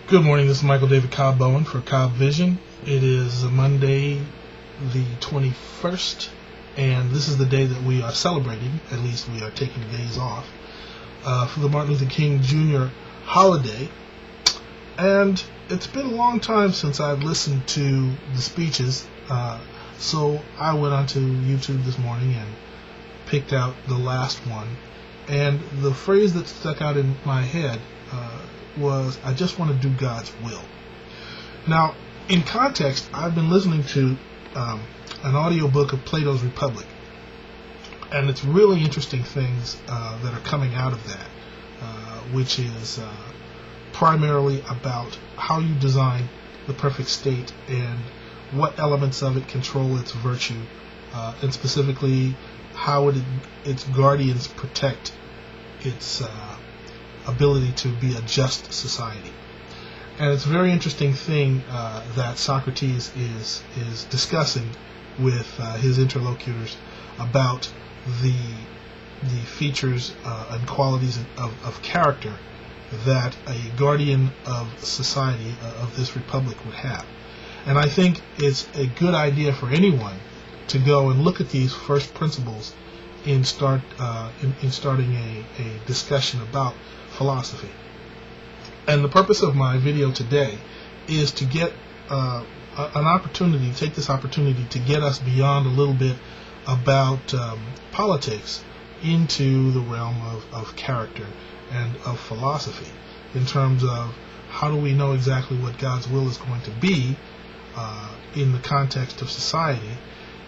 Good morning, this is Michael David Cobb Bowen for Cobb Vision. It is Monday the 21st, and this is the day that we are celebrating, at least we are taking days off, for the Martin Luther King Jr. holiday. And it's been a long time since I've listened to the speeches, so I went onto YouTube this morning and picked out the last one. And the phrase that stuck out in my head was, "I just want to do God's will." Now, in context, I've been listening to an audiobook of Plato's Republic, and it's really interesting things that are coming out of that, which is primarily about how you design the perfect state and what elements of it control its virtue, and specifically how its guardians protect its ability to be a just society. And it's a very interesting thing that Socrates is discussing with his interlocutors about the features and qualities of character that a guardian of society, of this republic, would have. And I think it's a good idea for anyone to go and look at these first principles in starting a discussion about philosophy. And the purpose of my video today is to get take this opportunity to get us beyond a little bit about politics into the realm of character and of philosophy, in terms of how do we know exactly what God's will is going to be in the context of society,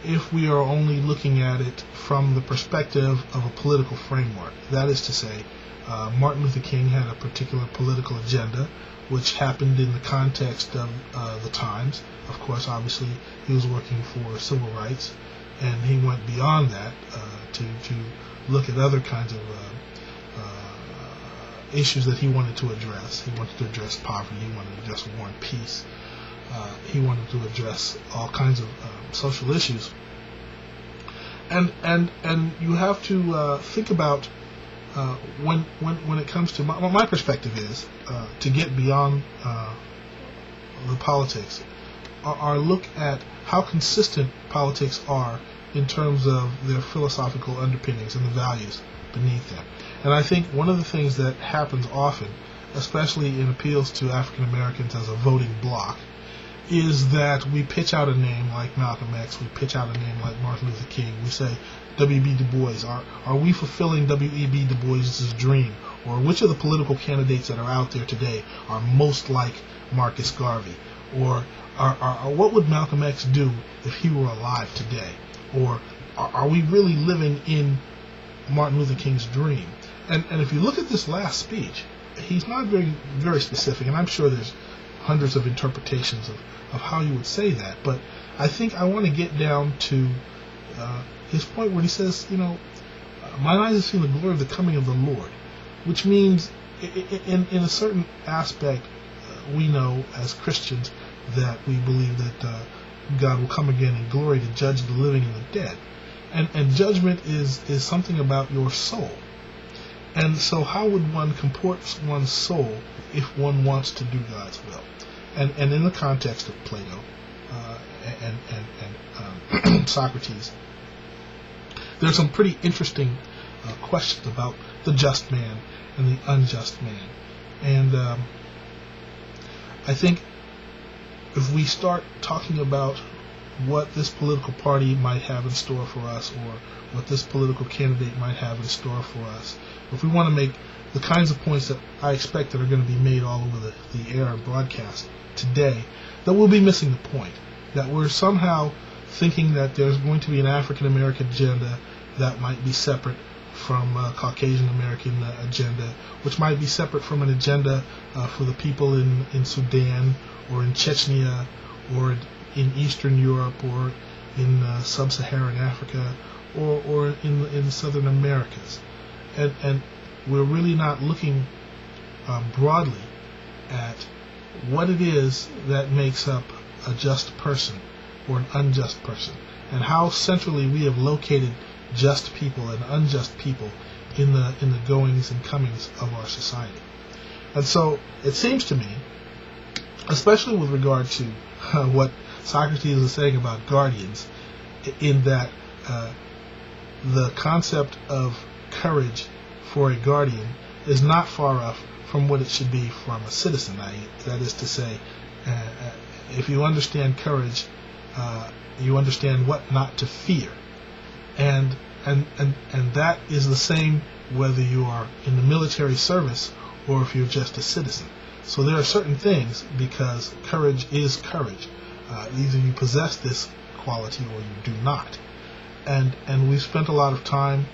if we are only looking at it from the perspective of a political framework. That is to say, Martin Luther King had a particular political agenda which happened in the context of the times. Of course, obviously, he was working for civil rights, and he went beyond that to look at other kinds of issues that he wanted to address. He wanted to address poverty, he wanted to address war and peace, he wanted to address all kinds of social issues. And you have to think about when it comes to my perspective is to get beyond the politics, or look at how consistent politics are in terms of their philosophical underpinnings and the values beneath them. And I think one of the things that happens often, especially in appeals to African Americans as a voting bloc, is that we pitch out a name like Malcolm X, we pitch out a name like Martin Luther King, we say W.B. Du Bois. Are we fulfilling W.E.B. Du Bois' dream? Or which of the political candidates that are out there today are most like Marcus Garvey? Or what would Malcolm X do if he were alive today? Or are we really living in Martin Luther King's dream? And if you look at this last speech, he's not very specific, and I'm sure there's hundreds of interpretations of how you would say that, but I think I want to get down to his point where he says, "Mine eyes have seen the glory of the coming of the Lord," which means, in a certain aspect, we know as Christians that we believe that God will come again in glory to judge the living and the dead, and judgment is something about your soul. And so, how would one comport one's soul if one wants to do God's will? And in the context of Plato and Socrates, there's some pretty interesting questions about the just man and the unjust man. And I think if we start talking about what this political party might have in store for us, or what this political candidate might have in store for us, if we want to make the kinds of points that I expect that are going to be made all over the air and broadcast today, that we'll be missing the point. That we're somehow thinking that there's going to be an African American agenda that might be separate from a Caucasian American agenda, which might be separate from an agenda for the people in Sudan, or in Chechnya, or in Eastern Europe, or in Sub-Saharan Africa, or in Southern Americas. And we're really not looking broadly at what it is that makes up a just person or an unjust person, and how centrally we have located just people and unjust people in the goings and comings of our society. And so it seems to me especially with regard to what Socrates is saying about guardians, in that the concept of courage for a guardian is not far off from what it should be from a citizen. That is to say, if you understand courage, you understand what not to fear, and that is the same whether you are in the military service or if you're just a citizen. So there are certain things, because courage is courage. Either you possess this quality or you do not. And we've spent a lot of time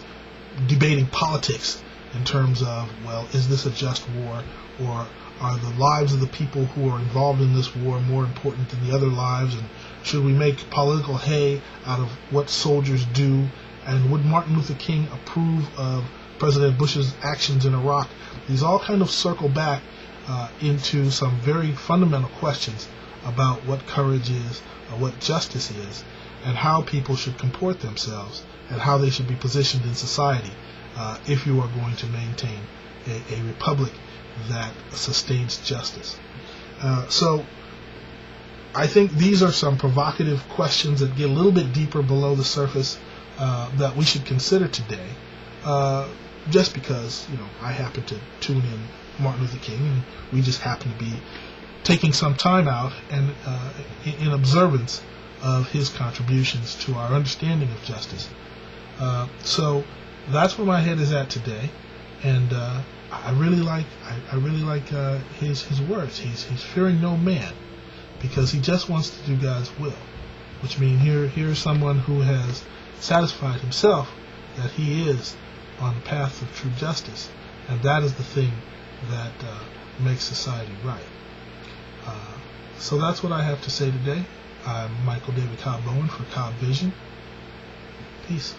debating politics in terms of, well, is this a just war, or are the lives of the people who are involved in this war more important than the other lives, and should we make political hay out of what soldiers do, and would Martin Luther King approve of President Bush's actions in Iraq? These all kind of circle back into some very fundamental questions about what courage is, what justice is, and how people should comport themselves, and how they should be positioned in society if you are going to maintain a republic that sustains justice. So I think these are some provocative questions that get a little bit deeper below the surface that we should consider today, just because, I happen to tune in Martin Luther King, and we just happen to be taking some time out and in observance of his contributions to our understanding of justice. So that's where my head is at today, and I really like his words. He's fearing no man, because he just wants to do God's will, which means here's someone who has satisfied himself that he is on the path of true justice, and that is the thing that makes society right. So that's what I have to say today. I'm Michael David Cobb Bowen for Cobb Vision. Peace.